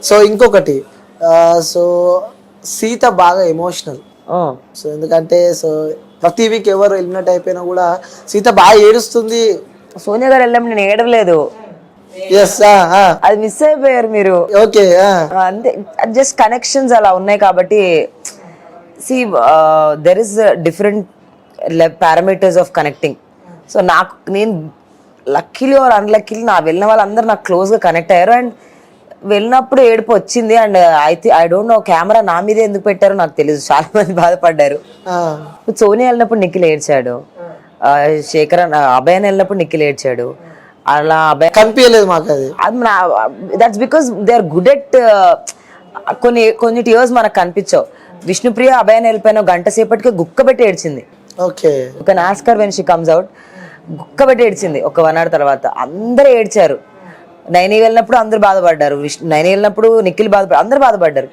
So ఇంకొకటి so Sita బాగా emotional. So ఎందుకంటే సో ప్రతి వీక్ ఎవరు ఎలిమినేట్ అయిపోయినా కూడా సీత బాగా ఏడుస్తుంది. సోనియా గారు వెళ్ళినప్పుడు నేను ఏడవలేదు, ఎస్ అది మిస్ అయిపోయారు మీరు. ఓకే అంతే, జస్ట్ కనెక్షన్స్ అలా ఉన్నాయి కాబట్టి. See there is different parameters of connecting. So నేను లక్కీలీ ఆర్ అన్లక్కీలీ నా వెళ్ళిన వాళ్ళందరూ నాకు క్లోజ్గా కనెక్ట్ అయ్యారు. అండ్ వెళ్ళినప్పుడు ఏడుపు వచ్చింది. And I don't no camera నా మీదే ఎందుకు పెట్టారో నాకు తెలియదు, చాలా మంది బాధపడ్డారు. సోనియా వెళ్ళినప్పుడు నిఖిల్ ఏడ్చాడు, శేఖర్ అభయన్ వెళ్ళినప్పుడు నిఖిల్ ఏడ్చాడు. అలా అభయ కనిపించలేదు మాకు అది. That's because they are good at కొన్ని ఇయర్స్ మనకు కనిపించవు. విష్ణుప్రియ అభయన్ వెళ్ళిపోయిన గంట సేపటికి గుక్క పెట్టి ఏడ్చింది. ఓకే ఒక నాస్కర్ వెన్ షీ కమ్స్ అవుట్ గుక్క పెట్టి ఏడ్చింది ఒక 1 hour తర్వాత. అందరూ ఏడ్చారు. నైని వెళ్ళినప్పుడు అందరూ బాధపడ్డారు, నైని వెళ్ళినప్పుడు నిఖిల్ బాధపడ్డారు, అందరూ బాధపడ్డారు.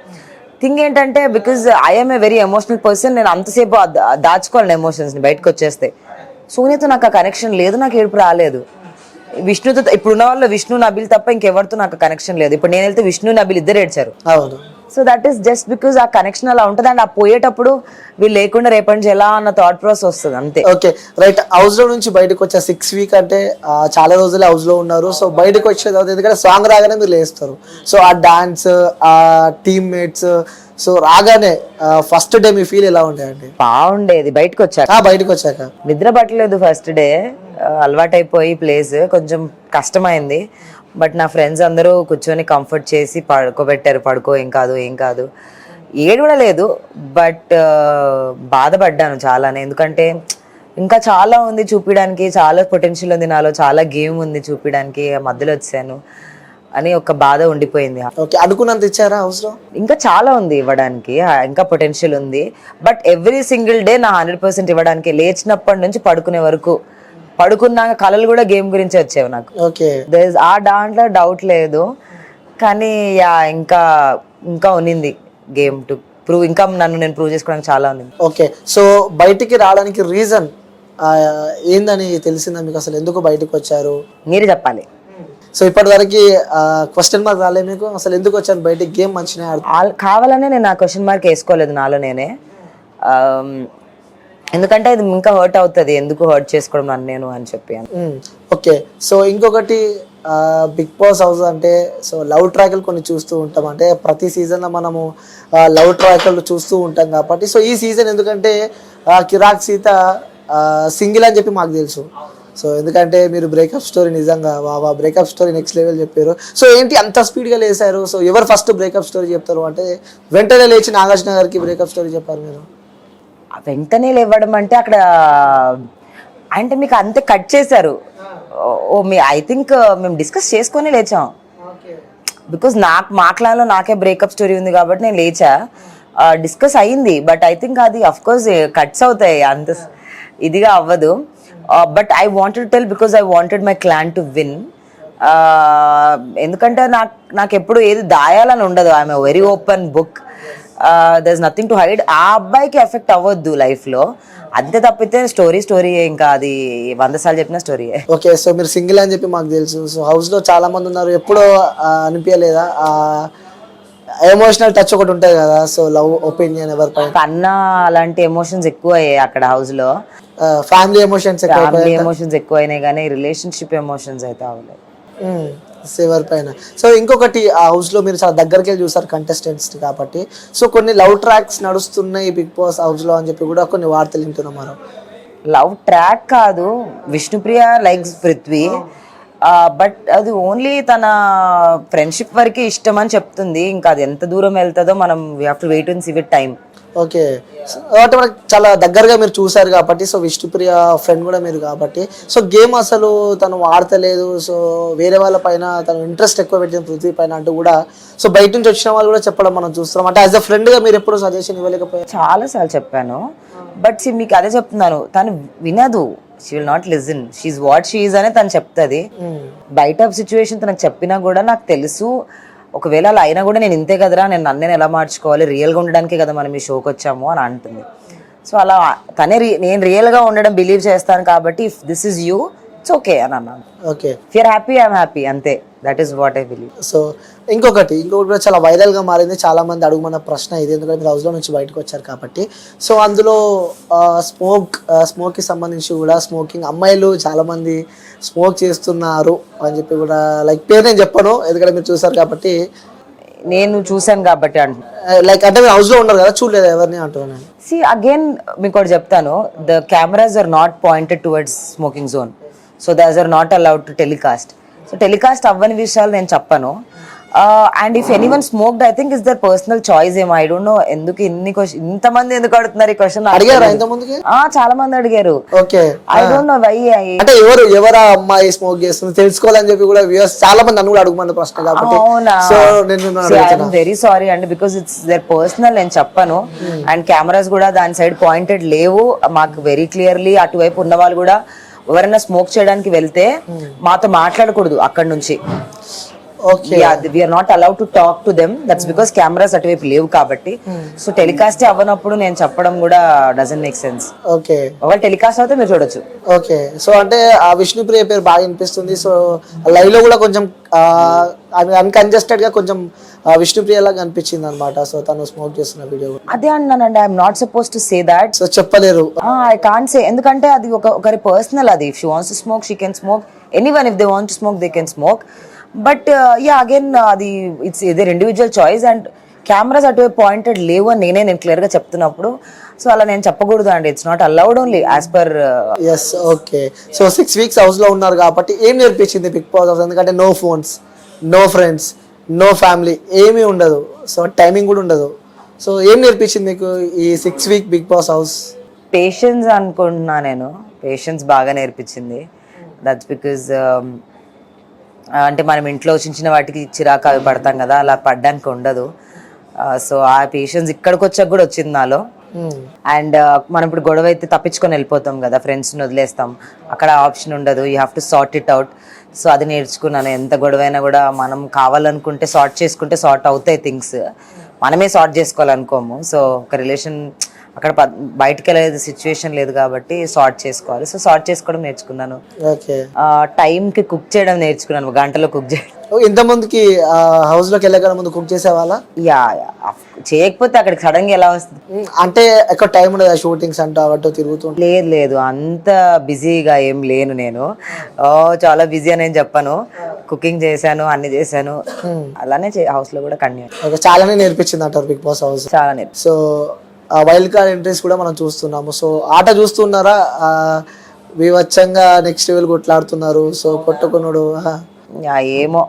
థింగ్ ఏంటంటే because I'm a very emotional person. నేను అంతసేపు దాచుకోవాలని ఎమోషన్స్ని బయటకు వచ్చేస్తే. సోనియాతో నాకు ఆ కనెక్షన్ లేదు, నాకు ఏడుపు రాలేదు. విష్ణుతో ఇప్పుడున్న వాళ్ళు విష్ణు నబిల్ తప్ప ఇంకెవరితో నాకు కనెక్షన్ లేదు. ఇప్పుడు నేను వెళ్తే విష్ణు నబిల్ ఇద్దరు ఏడ్చారు. అవును. So that is just because ఆ కనెక్షన్ అలా ఉంటుంది. అండ్ ఆ పోయేటప్పుడు వీళ్ళు లేకుండా రేపటి ఎలా అన్న థాట్ ప్రాసెస్ వస్తుంది అంతే. Okay right. హౌస్ లో నుంచి బయటకు వచ్చే 6 weeks అంటే చాలా రోజులు హౌస్ లో ఉన్నారు. సో బయటకు వచ్చే తర్వాత ఎందుకంటే సాంగ్ రాగానే మీరు లేస్తారు. సో ఆ డాన్స్, ఆ టీమ్మేట్స్, సో రాగానే ఫస్ట్ డే మీ ఫీల్ ఎలా ఉండేయండి? బాగుండేది. బయటకు వచ్చాక నిద్ర పట్టలేదు ఫస్ట్ డే. అలవాటైపోయి ప్లేస్ కొంచెం కష్టమైంది. బట్ నా ఫ్రెండ్స్ అందరూ కూర్చొని కంఫర్ట్ చేసి పడుకోబెట్టారు. పడుకో, ఏం కాదు. ఏడు కూడా లేదు, బట్ బాధపడ్డాను చాలానే. ఎందుకంటే ఇంకా చాలా ఉంది చూపించడానికి, చాలా పొటెన్షియల్ ఉంది నాలో, చాలా గేమ్ ఉంది చూపించడానికి. మధ్యలో వచ్చాను అని ఒక బాధ ఉండిపోయింది. అనుకున్నంత ఇచ్చారా హౌస్ లో? ఇంకా చాలా ఉంది ఇవ్వడానికి, ఇంకా పొటెన్షియల్ ఉంది. బట్ ఎవ్రీ సింగిల్ డే నా 100% ఇవ్వడానికి. లేచినప్పటి నుంచి పడుకునే వరకు, పడుకున్నాక కళలు కూడా గేమ్ గురించి వచ్చేవి నాకు. ఆ దాంట్లో డౌట్ లేదు. కానీ ఇంకా ఉన్నింది గేమ్ టు ప్రూవ్. ఇంకా నేను ప్రూవ్ చేసుకోవడానికి చాలా ఉంది. ఓకే, సో బయటికి రావడానికి రీజన్ ఏందని తెలిసిందా మీకు? అసలు ఎందుకు బయటకు వచ్చారు మీరే చెప్పాలి. సో ఇప్పటి వరకు క్వశ్చన్ మార్క్ రాలేదు మీకు? అసలు ఎందుకు వచ్చాను బయటికి? గేమ్ మంచిగా కావాలనే నేను ఆ క్వశ్చన్ మార్క్ వేసుకోలేదు నాలో నేనే. ఎందుకంటే ఇది ఇంకా హర్ట్ అవుతుంది, ఎందుకు హర్ట్ చేసుకోవడం నన్ను నేను అని చెప్పి. ఓకే, సో ఇంకొకటి బిగ్ బాస్ హౌస్ అంటే సో లవ్ ట్రాక్లు కొన్ని చూస్తూ ఉంటాం. అంటే ప్రతి సీజన్లో మనము లవ్ ట్రాక్లు చూస్తూ ఉంటాం కాబట్టి. సో ఈ సీజన్ ఎందుకంటే కిరాక్ సీత సింగిల్ అని చెప్పి మాకు తెలుసు. సో ఎందుకంటే మీరు బ్రేకప్ స్టోరీ నిజంగా బ్రేకప్ స్టోరీ నెక్స్ట్ లెవెల్ చెప్పారు. సో ఏంటి అంత స్పీడ్గా లేసారు? సో ఎవరు ఫస్ట్ బ్రేకప్ స్టోరీ చెప్తారు అంటే వెంటనే లేచి నాగార్జున గారికి బ్రేకప్ స్టోరీ చెప్పారు మీరు. వెంటనే లేవడం అంటే అక్కడ అంటే మీకు అంతే కట్ చేశారు. ఐ థింక్ మేము డిస్కస్ చేసుకొని లేచాం. బికాజ్ మా క్లాన్లో నాకే బ్రేకప్ స్టోరీ ఉంది కాబట్టి నేను లేచా. డిస్కస్ అయ్యింది. బట్ ఐ థింక్ అది అఫ్ కోర్స్ కట్స్ అవుతాయి, అంత ఇదిగా అవ్వదు. But I wanted to tell because I wanted my clan to win. ఎందుకంటే నాకు ఎప్పుడు ఏది దాయాలని ఉండదు. I'm a very open book. There is nothing to hide. ఆ అబ్బాయికి ఎఫెక్ట్ అవ్వద్దు లైఫ్లో, అంతే తప్పితే స్టోరీ ఇంకా అది 100 సార్లు చెప్పిన స్టోరీయే. ఓకే, సో మీరు సింగిల్ అని చెప్పి మాకు తెలుసు. సో హౌస్లో చాలా మంది ఉన్నారు, ఎప్పుడో అనిపించలేదా ఎమోషనల్ టచ్ ఒకటి ఉంటుంది కదా? సో లవ్ ఒపీనియన్ ఎవరిపైన కన్నా అలాంటి ఎమోషన్స్ ఎక్కువ అయ్యాయి అక్కడ హౌస్ లో. ఫ్యామిలీ ఎమోషన్స్ ఎక్కువైనాయి కానీ రిలేషన్షిప్ ఎమోషన్స్ అయితే అవ్వలేదు ఎవరిపైన. సో ఇంకొకటి ఆ హౌస్ లో మీరు చాలా దగ్గరికి వెళ్ళి చూసారు కంటెస్టెంట్స్ కాబట్టి. సో కొన్ని లవ్ ట్రాక్స్ నడుస్తున్నాయి బిగ్ బాస్ హౌస్ లో అని చెప్పి కూడా కొన్ని వార్తలు వింటున్నాం మనం. లవ్ ట్రాక్ కాదు, విష్ణుప్రియ లైక్స్ పృథ్వీ. బట్ అది ఓన్లీ తన ఫ్రెండ్షిప్ వరకే ఇష్టం అని చెప్తుంది. ఇంకా అది ఎంత దూరం వెళ్తుందో మనం we have to wait and see with time. Okay, కాబట్టి మనకు చాలా దగ్గరగా మీరు చూసారు కాబట్టి. సో విష్ణుప్రియ ఫ్రెండ్ కూడా మీరు కాబట్టి. సో గేమ్ అసలు తను ఆడతలేదు, సో వేరే వాళ్ళ పైన తను ఇంట్రెస్ట్ ఎక్కువ పెట్టింది పృథ్వీ పైన అంటూ కూడా సో బయట నుంచి వచ్చిన వాళ్ళు కూడా చెప్పడం మనం చూస్తున్నాం. అంటే యాజ్ అ ఫ్రెండ్గా మీరు ఎప్పుడు సజెషన్ ఇవ్వలేకపోయారు? చాలాసార్లు చెప్పాను, బట్ మీకు అదే చెప్తున్నాను, తను వినదు. She will not listen. She what she is అనే తను చెప్తుంది. బయట సిచ్యువేషన్ తనకు చెప్పినా కూడా నాకు తెలుసు, ఒకవేళ అలా అయినా కూడా నేను ఇంతే కదరా, నన్ను ఎలా మార్చుకోవాలి, రియల్గా ఉండడానికే కదా మనం ఈ షోకి వచ్చాము అని అంటుంది. సో అలా నేను రియల్గా ఉండడం బిలీవ్ చేస్తాను కాబట్టి if this is you it's okay అని అన్నాను. Okay, if you're happy I'm happy, అంతే. That is what I believe. So ఇంకొకటి కూడా చాలా వైరల్గా మారింది, చాలా మంది అడుగుమన్న ప్రశ్న ఇది, ఎందుకంటే మీరు హౌస్లో నుంచి బయటకు వచ్చారు కాబట్టి. సో అందులో స్మోక్కి సంబంధించి కూడా స్మోకింగ్ అమ్మాయిలు చాలామంది స్మోక్ చేస్తున్నారు అని చెప్పి కూడా, లైక్ పేరు నేను చెప్పను ఎందుకంటే మీరు చూసారు కాబట్టి, నేను చూసాను కాబట్టి లైక్ అంటే మీరు హౌస్లో ఉన్నారు కదా, చూడలేదు ఎవరిని అంటున్నాను. సి అగైన్ మీకు ఒకటి చెప్తాను, the cameras are not pointed towards smoking zone, so this are not allowed to telecast. So telecast అవ్వని విషయాలు నేను చెప్పను. And if anyone smoked I think is their personal choice ఏమో, ఐ డోంట్ నో ఎందుకు ఇన్ని క్వశ్చన్ ఇంతమంది ఎందుకు అడుగుతున్నారు ఈ క్వశ్చన్. అడిగారు ఇంత ముందుకి? చాలా మంది అడిగారు. Okay, I don't know why. అంటే ఎవరు అమ్మాయి స్మోక్ చేస్తుంది తెలుసుకోవాలని చెప్పి కూడా వ్యూయర్స్ చాలా మంది నన్ను కూడా అడుగుమన్న ప్రశ్న కాబట్టి. సో నేను వెరీ సారీ అండి, బికాస్ ఇట్స్ దర్ పర్సనల్, నేను చెప్పను. అండ్ కెమెరాస్ కూడా దాని సైడ్ పాయింటెడ్ లేవు మాకు వెరీ క్లియర్లీ. అటువైపు ఉన్న వాళ్ళు కూడా ఎవరైనా స్మోక్ చేయడానికి వెళ్తే మాతో మాట్లాడకూడదు అక్కడ నుంచి. we are not allowed to talk to them, that's because cameras అటువైపు లేవు కాబట్టి. సో టెలికాస్ట్ అవ్వనప్పుడు నేను చెప్పడం కూడా డజంట్ మేక్ సెన్స్. ఓకే, ఒకవేళ టెలికాస్ట్ అయితే మీరు చూడొచ్చు. ఓకే, సో అంటే ఆ విష్ణుప్రియ పేరు బాగా వినిపిస్తుంది. సో లైవ్ లో కూడా కొంచెం అన్కంజెస్టెడ్ గా కొంచెం విష్ణుప్రియ లాగా అనిపించింది అనమాట. సో తను స్మోక్ చేస్తున్న వీడియో అదే అన్నానండి, I'm not suppose to say that. So చెప్పలేరు, ఐ కాంట్ సే, ఎందుకంటే అది ఒకరి పర్సనల్. అది if she wants to smoke she can smoke, anyone if they want to smoke they can smoke. But again అది it's their individual choice. And cameras అటువైపు pointed లేవు అని నేను క్లియర్ గా చెప్తున్నప్పుడు, సో అలా నేను చెప్పకూడదు అండి. It's not allowed only as per. Yes, okay. So 6 weeks house లో ఉన్నారు కాబట్టి ఏం నేర్పించింది బిగ్ బాస్ హౌస్? ఎందుకంటే no phones, no friends, no family, ఏమీ ఉండదు. సో టైమింగ్ కూడా ఉండదు. సో ఏం నేర్పించింది మీకు ఈ 6 week Bigg Boss house? Patience అనుకుంటున్నా నేను. పేషెన్స్ బాగా నేర్పించింది. దట్స్ బికాజ్ అంటే మనం ఇంట్లో చిన్న వాటికి చిరాకు అవి పడతాం కదా, అలా పడ్డానికి ఉండదు. సో ఆ పేషెన్స్ ఇక్కడికి వచ్చాక కూడా వచ్చింది నాలో. అండ్ మనం ఇప్పుడు గొడవ అయితే తప్పించుకొని వెళ్ళిపోతాం కదా, ఫ్రెండ్స్ని వదిలేస్తాం. అక్కడ ఆప్షన్ ఉండదు, you have to sort it out. So అది నేర్చుకున్నాను. ఎంత గొడవ అయినా కూడా మనం కావాలనుకుంటే సార్ట్ చేసుకుంటే సార్ట్ అవుతాయి థింగ్స్. మనమే సార్ట్ చేసుకోవాలనుకోము. సో ఒక రిలేషన్ అక్కడ బయటకు వెళ్ళేది సిచ్యువేషన్ లేదు కాబట్టి సార్ట్ చేసుకోవాలి. సో సార్ట్ చేసుకోవడం నేర్చుకున్నాను. టైంకి కుక్ చేయడం నేర్చుకున్నాను, గంటలో కుక్ చేయడం. ఇంత ముందుకి హౌస్ లోకి వెళ్ళగల ముందు కుక్ చేసేవాళ్ళ? చేయకపోతే అక్కడికి సడన్ గా ఎలా వస్తుంది అంటే ఎక్కువ టైం ఉండదు షూటింగ్స్ అంటే అటు తిరుగుతూ? లేదు అంత బిజీగా ఏం లేను నేను. చాలా బిజీ అని చెప్పాను. కుకింగ్ చేశాను, అన్ని చేశాను. అలానే హౌస్ లో కూడా కంటిన్యూ. చాలానే నేర్పించింది అంటారు బిగ్ బాస్ హౌస్? చాలా నేర్పి. సో వైల్డ్ కార్డ్ ఎంట్రీస్ కూడా మనం చూస్తున్నాము. సో ఆట చూస్తున్నారా? వివచ్చంగా నెక్స్ట్ లెవెల్ కొట్లాడుతున్నారు. సో కొట్టుకున్నాడు ఏమో,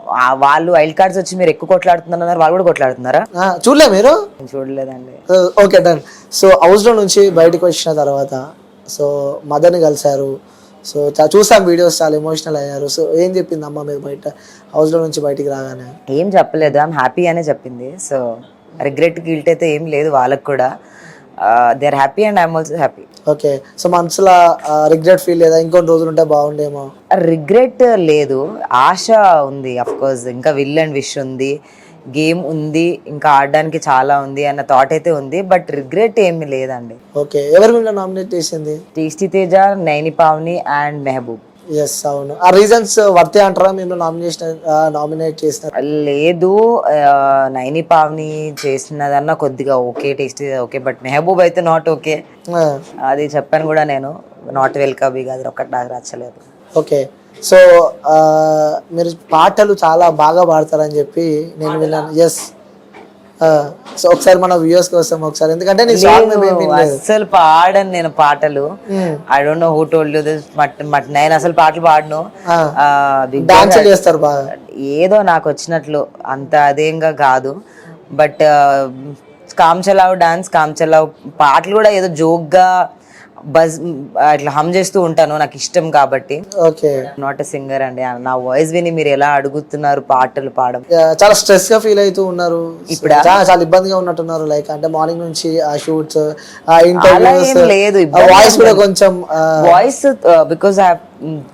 వాళ్ళు వైల్డ్ కార్డ్స్ వచ్చి మీరు ఎక్కువ కొట్లాడుతున్నారు, వాళ్ళు కూడా కొట్లాడుతున్నారా? చూడలే మీరు? చూడలేదండి. Okay, done. సో హౌస్ లో నుంచి బయటకు వచ్చిన తర్వాత సో మదర్ని కలిశారు. సో చూసాం వీడియోస్, చాలా ఎమోషనల్ అయ్యారు. సో ఏం చెప్పింది అమ్మ మీరు బయట హౌస్ లో నుంచి బయటికి రాగానే? ఏం చెప్పలేదు, ఐఎమ్ హ్యాపీ అనే చెప్పింది. సో రిగ్రెట్ గిల్ట్ అయితే ఏం లేదు వాళ్ళకి కూడా. They are happy and I'm also happy. Okay, so మనసులో రిగ్రెట్ ఫీల్ లేదా? ఇంకొన్ని రోజులు ఉంటే బాగుండేమో? రిగ్రెట్ లేదు, ఆశ ఉంది. అఫ్ కోర్స్ ఇంకా విల్ అండ్ విష్ ఉంది, గేమ్ ఉంది, ఇంకా ఆడడానికి చాలా ఉంది అన్న థాట్ అయితే ఉంది. బట్ రిగ్రెట్ ఏమి లేదండి. ఓకే, ఎవరి మీద నామినేట్ చేసింది? Tasty Teja, Naini Pavani and Mehboob. Yes, అవును. ఆ రీజన్స్ వర్తే అంటారా మీరు నామినేట్ చేసిన? లేదు, నైని పావని చేసినదన్నా కొద్దిగా okay, tasty okay, but Mehboob అయితే నాట్ ఓకే. అది చెప్పాను కూడా నేను, నాట్ వెల్కమ్. ఇక అది ఒక్కటి నాకు నచ్చలేదు. ఓకే, సో మీరు పాటలు చాలా బాగా పాడతారని చెప్పి నేను విన్నాను. ఎస్, సో ఒకసారి మన వ్యూవర్స్ కోసం ఒకసారి, ఎందుకంటే అసలు పాడను నేను పాటలు. I don't know who told you this, but నేను అసలు పాటలు పాడను. ఏదో నాకు వచ్చినట్లు, అంత అదేంగా కాదు. బట్ కామ్చలావ్ డాన్స్, కామ్చలావ్ పాటలు కూడా ఏదో జోక్గా బజ్ అట్లా హమ్ చేస్తూ ఉంటాను, నాకు ఇష్టం కాబట్టి. ఓకే, నాట్ ఎ సింగర్ అండి. నా వాయిస్ విని మీరు ఎలా అడుగుతున్నారు పాటలు పాడడం? చాలా స్ట్రెస్ గా ఫీల్ అవుతూ ఉన్నారు ఇప్పుడు, చాలా ఇబ్బందిగా ఉన్నట్టున్నారు. లైక్ అంటే మార్నింగ్ నుంచి ఆ షూట్స్, ఆ ఇంటర్వ్యూస్, లేదు వాయిస్ కూడా కొంచెం వాయిస్ బికాజ్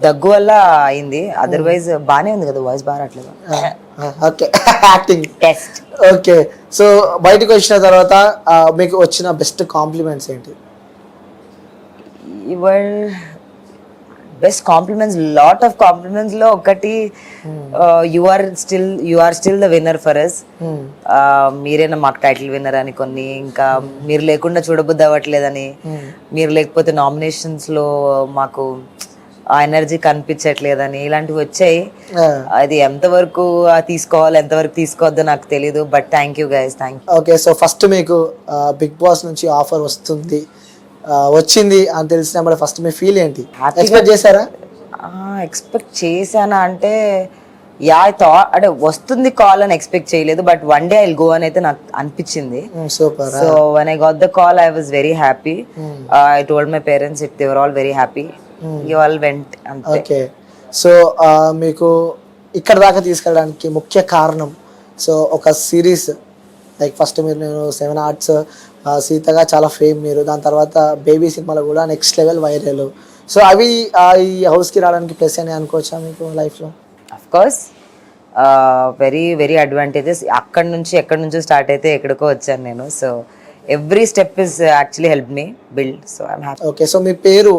దగ్గు వల్ల అయింది. అదర్వైజ్ బానే ఉంది కదా వాయిస్, బాగా రావట్లేదు. Okay, acting test. Okay, so బయటకు వచ్చిన తర్వాత మీకు వచ్చిన బెస్ట్ కాంప్లిమెంట్స్ ఏంటి? Best compliments, lot of compliments లో ఒకటి you are still the winner for us. మీరేనా మాకు టైటిల్ విన్నర్ అని కొన్ని, ఇంకా మీరు లేకుండా చూడబుద్ది అవ్వట్లేదని, మీరు లేకపోతే నామినేషన్స్ లో మాకు ఆ ఎనర్జీ కనిపించట్లేదని, ఇలాంటివి వచ్చాయి. అది ఎంతవరకు తీసుకోవాలి ఎంతవరకు తీసుకోవద్దో నాకు తెలీదు, but thank you guys, thank you. Okay, so first మీకు బిగ్ బాస్ నుంచి ఆఫర్ వచ్చింది అని తెలిసినప్పుడు ఫస్ట్ మీ ఫీల్ ఏంటి? ఎక్స్పెక్ట్ చేశారా? ఎక్స్పెక్ట్ చేశానా అంటే అంటే వస్తుంది కాల్ అని ఎక్స్పెక్ట్ చేయలేదు, but one day I go అని అయితే నాకు అనిపించింది. Super. So when I got the call I was very happy. I told my parents, if they were all very happy, you all went. Okay, so మీకు ఇక్కడ దాకా తీసుకెళ్ళడానికి ముఖ్య కారణం, సో ఒక సిరీస్ లైక్ ఫస్ట్ మీరు నేను 7 ఆర్ట్స్ సీతగా చాలా ఫేమ్ మీరు, దాని తర్వాత బేబీ సినిమాలో కూడా నెక్స్ట్ లెవెల్ వైరల్. సో అవి ఈ హౌస్కి రావడానికి ప్లస్ అని అనుకోవచ్చా మీకు లైఫ్లో? Of course, very very advantages. ఎక్కడి నుంచి స్టార్ట్ అయితే ఎక్కడికో వచ్చాను నేను. So every step is actually help me build. So I'm happy. Okay, so మీ పేరు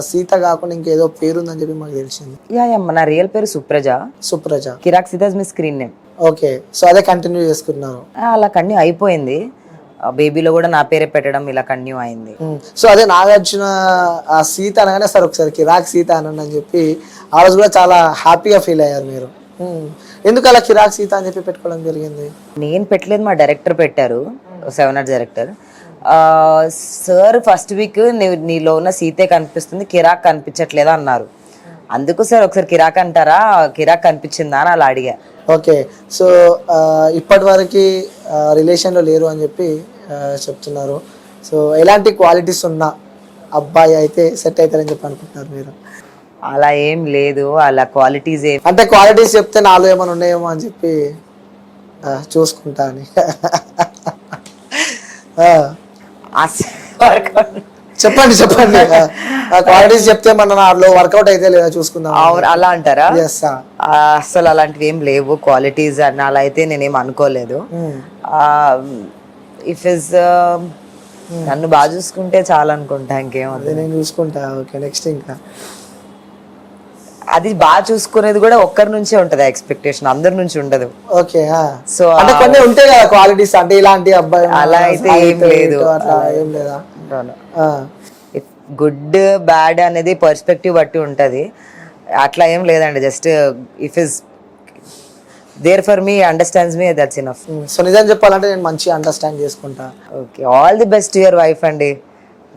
సీత కాకుండా ఇంకేదో పేరు ఉందని చెప్పి మాకు తెలిసింది. నా రియల్ పేరు Supraja. Kiraak Sita is my screen name. Okay, so అదే కంటిన్యూ చేసుకున్నారు? అలా కంటిన్యూ అయిపోయింది. బేబీలో కూడా నా పేరే పెట్టడం ఇలా కంటిన్యూ అయింది. సో అదే నాగార్జున సీత అనగానే సార్ ఒకసారి కిరాక్ సీత అనండి అని చెప్పి ఆ రోజు కూడా చాలా హ్యాపీగా ఫీల్ అయ్యారు మీరు. ఎందుకు అలా కిరాక్ సీత అని చెప్పి పెట్టుకోవడం జరిగింది? నేను పెట్టలేదు, మా డైరెక్టర్ పెట్టారు, 7 arts director. Sir first week నీలో ఉన్న సీతే కనిపిస్తుంది, కిరాక్ కనిపించట్లేదా అన్నారు. అందుకు సార్ ఒకసారి కిరాక్ అంటారా, కిరాక్ కనిపించిందా అని అలా అడిగా. ఓకే, సో ఇప్పటి వరకు రిలేషన్లో లేరు అని చెప్పి చెప్తున్నారు. సో ఎలాంటి క్వాలిటీస్ ఉన్న అబ్బాయి అయితే సెట్ అవుతారని చెప్పి అనుకుంటున్నారు మీరు? అలా ఏం లేదు, అలా క్వాలిటీస్ ఏం అంటే క్వాలిటీస్ చెప్తే నాలో ఏమైనా ఉన్నాయేమో అని చెప్పి చూసుకుంటా అని. చెప్పండి క్వాలిటీస్ చెప్తే మన నాలో వర్కౌట్ అయితే లేదా చూసుకుందాం అలా అంటారా? అసలు అలాంటివి ఏం లేవు క్వాలిటీస్ అని అలా అయితే నేనేం అనుకోలేదు. ఇఫ్ ఇస్ నన్ను బాగా చూసుకుంటే చాలా అనుకుంటా, ఇంకేం నేను చూసుకుంటా. ఓకే, నెక్స్ట్ ఇంకా అది బాగా చూసుకునేది కూడా ఒక్కరి నుంచే ఉంటది ఎక్స్పెక్టేషన్, అందరి నుంచి ఉండదు. ఓకే, సో అంటే కొన్ని ఉంటాయి కదా క్వాలిటీస్, అంటే ఇలాంటి అబ్బాయి అలా అయితే ఏం లేదు. ఏం లేదా? గుడ్ బ్యాడ్ అనేది పర్స్పెక్టివ్ బట్టి ఉంటది, అట్లా ఏం లేదండి. Just if is there for me, understands me, that's enough. So నిజం చెప్పాలంటే నేను మంచిగా అండర్స్టాండ్ చేసుకుంటా. Okay, all the best to your wife అండి.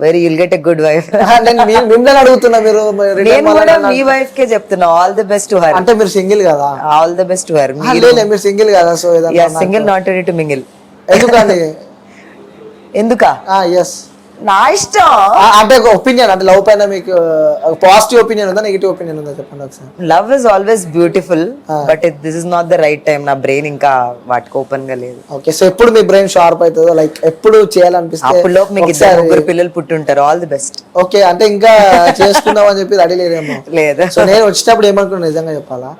Very you'll get a good wife. నేను మిమ్మల్ని అడుగుతున్నా, మీరు నేను కూడా మీ వైఫ్ కే చెప్తున్నా all the best to her. అంటే మీరు సింగిల్ కదా? All the best to her. మీరు సింగిల్ కదా? So single, not ready to mingle. ఎందుకండి? ఎందుకా? ఎస్, నా ఇష్టం. అంటే ఒక ఒపీనియన్, అంటే లవ్ పైన మీకు పాజిటివ్ ఒపీనియన్ ఉందా, నెగిటివ్ ఒపీనియన్ ఉందా చెప్పండి ఒకసారి. Love is always beautiful, but this is not the right time. నా బ్రెయిన్ ఇంకా వాటికి ఓపెన్ గా లేదు. ఓకే, సో ఎప్పుడు మీ బ్రెయిన్ షార్ప్ అవుతుందో, లైక్ ఎప్పుడు చేయాలనిపిస్తే అప్పుడు మీకు 2 పిల్లలు పుట్టుంటారు. All the best. ఓకే, అంటే ఇంకా చేసుకుందాం అని చెప్పి రెడీ లేదేమో? లేదు. సో నేను వచ్చేటప్పుడు ఏమనుకున్నా నిజంగా చెప్పాలా?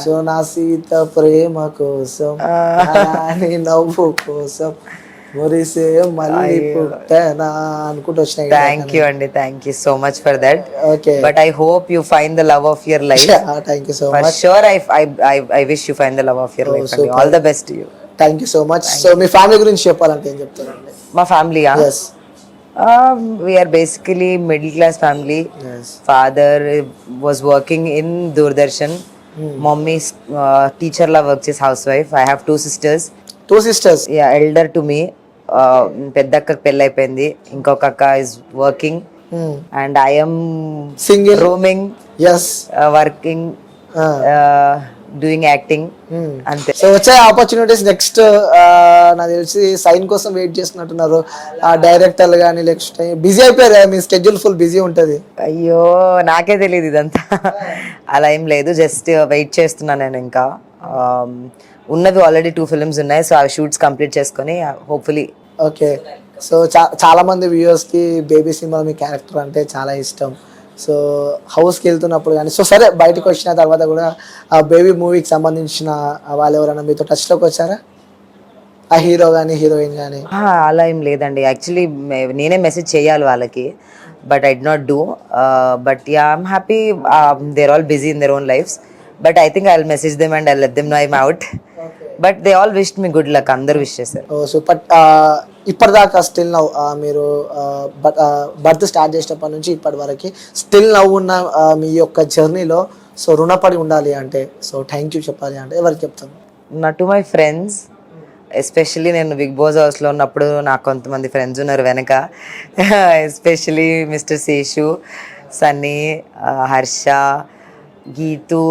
సో నా సీత ప్రేమ కోసం, నవ్వు కోసం మురిసే మళ్ళీ పుట్టనా అనుకుంటూ వచ్చినాయి. థ్యాంక్ యూ అండి, thank you so much for that. Okay, but I hope you find the love of your life. Thank you so much. For sure I wish you find the love of your life. All the best to you. Thank you so much. So మీ family గురించి చెప్పాలంటే ఏం చెప్తారండి? మా ఫ్యామిలీయా? Yes, we are basically middle class family. yes. Father was working in Doordarshan. Mommy teacher la work chesi housewife. I have 2 sisters. 2 sisters? Yeah, elder to me. పెద్ద అక్కకి పెళ్ళి అయిపోయింది, ఇంకొక అక్క is working and I am single, roaming, yes, working, doing acting, అంతే. So వచ్చే opportunities next నాకు తెలిసి సైన్ కోసం వెయిట్ చేస్తున్నట్టున్నారు డైరెక్టర్లు కానీ, నెక్స్ట్ బిజీ అయిపోయారు, మీ స్కెడ్యూల్ ఫుల్ బిజీ ఉంటుంది. అయ్యో నాకే తెలియదు ఇదంతా. అలా ఏం లేదు, జస్ట్ వెయిట్ చేస్తున్నాను నేను. ఇంకా ఉన్నవి ఆల్రెడీ 2 ఫిల్మ్స్ ఉన్నాయి, సో ఆ షూట్స్ కంప్లీట్ చేసుకొని హోప్ఫుల్లీ. ఓకే, సో చాలా మంది వ్యూవర్స్కి బేబీ సినిమాలో మీ క్యారెక్టర్ అంటే చాలా ఇష్టం. సో హౌస్కి వెళ్తున్నప్పుడు కానీ, సో సరే బయటకు వచ్చిన తర్వాత కూడా ఆ బేబీ మూవీకి సంబంధించిన వాళ్ళు ఎవరైనా మీతో టచ్లోకి వచ్చారా? ఆ హీరో కానీ హీరోయిన్ కానీ? అలా ఏం లేదండి, యాక్చువల్లీ నేనే మెసేజ్ చేయాలి వాళ్ళకి. but I did not do. But yeah, I'm happy. They're all busy in their own lives. But I think I'll message them and I'll let them know I'm out. But they all wished me good luck. అందరు wish చేశారు. So ఇప్పటిదాకా still నవ్వు మీరు birth start చేసినప్పటి నుంచి ఇప్పటి వరకు still నవ్వు ఉన్న మీ యొక్క జర్నీలో సో రుణపడి ఉండాలి అంటే, సో థ్యాంక్ యూ చెప్పాలి అంటే ఎవరికి చెప్తాను? నా టు మై ఫ్రెండ్స్, ఎస్పెషల్లీ నేను బిగ్ బాస్ హౌస్లో ఉన్నప్పుడు నాకు కొంతమంది ఫ్రెండ్స్ ఉన్నారు వెనక. Especially Mr Seshu, Sunny, Harsha, Geethu,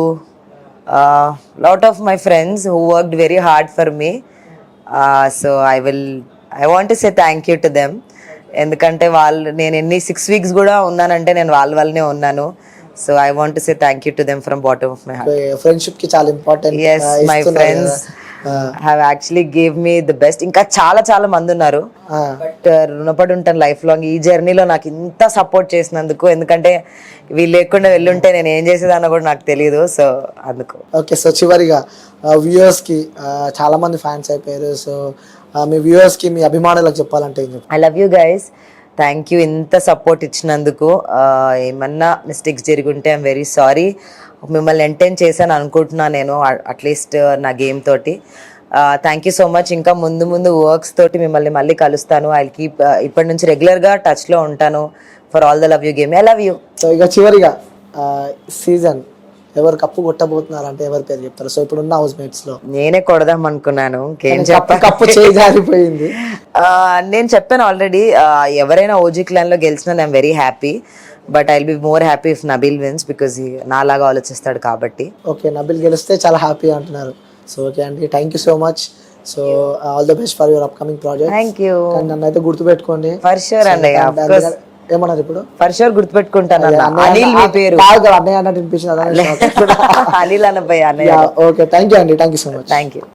lot of my friends who worked very hard for me. So I want to say thank you to them. ఎందుకంటే వాళ్ళు నేను ఎన్ని 6 weeks కూడా ఉన్నానంటే నేను వాళ్ళ వల్లనే ఉన్నాను. So I want to say thank you to them from bottom of my heart. Friendship కి చాలా important. yes my friends have actually gave me the best. ఇంకా చాలా చాలా మంది ఉన్నారు, బట్ రుణపడి ఉంటాను లైఫ్ లాంగ్ ఈ జర్నీలో నాకు ఇంత సపోర్ట్ చేసినందుకు. ఎందుకంటే వీళ్ళు లేకుండా వెళ్ళుంటే నేను ఏం చేసేదాన్నో కూడా నాకు తెలియదు. సో అందుకు. ఓకే, సో చివరిగా వ్యూవర్స్ కి చాలా మంది ఫ్యాన్స్ అయిపోయారు. సో మీ వ్యూవర్స్ కి, మీ అభిమానులకు చెప్పాలంటే ఏం చెప్తారు? I love you guys, thank you ఇంత సపోర్ట్ ఇచ్చినందుకు. ఏమన్నా మిస్టేక్స్ జరుగుంటే ఐఎమ్ వెరీ సారీ. మిమ్మల్ని ఎంటర్టైన్ చేశాను అనుకుంటున్నాను నేను, అట్లీస్ట్ నా గేమ్ తోటి. Thank you so much. ఇంకా ముందు ముందు వర్క్స్ తోటి మిమ్మల్ని మళ్ళీ కలుస్తాను. ఐ కీప్ ఇప్పటి నుంచి రెగ్యులర్గా టచ్లో ఉంటాను. For all the love you game, I love you. So ఇక చివరిగా సీజన్ ఎవరు కప్పు కొట్టబోతున్నారంటే ఎవరి పేరు చెప్తారు? సో ఇప్పుడు ఉన్న హౌస్ మేట్స్ లో నేనే కొడదాం అనుకున్నాను, కప్పు చేయి జారిపోయింది. నేను చెప్పాను ఆల్రెడీ, ఎవరైనా ఓజీ క్లాన్ లో గెలిచినా I'm very happy. But I'll be more happy if Nabeel wins, because నాలాగా ఆలోచిస్తాడు కాబట్టి. ఓకే, నబీల్ గెలిస్తే చాలా హ్యాపీ అంటున్నారు. సో ఓకే అండి, thank you so much. So all the best for your upcoming project. Thank you. నన్ను అయితే గుర్తుపెట్టుకోండి. ఫర్ షూర్ అండి. ఏమన్నారు ఇప్పుడు? ఫర్ షూర్ గుర్తుపెట్టుకుంటాను. అనిల్ మీ పేరు అన్నయ్య అన్నట్టు వినిపించింది. అనిల్ అన్నపై అన్నయ్య. ఓకే, థ్యాంక్ యూ అండి, thank you so much. Thank you.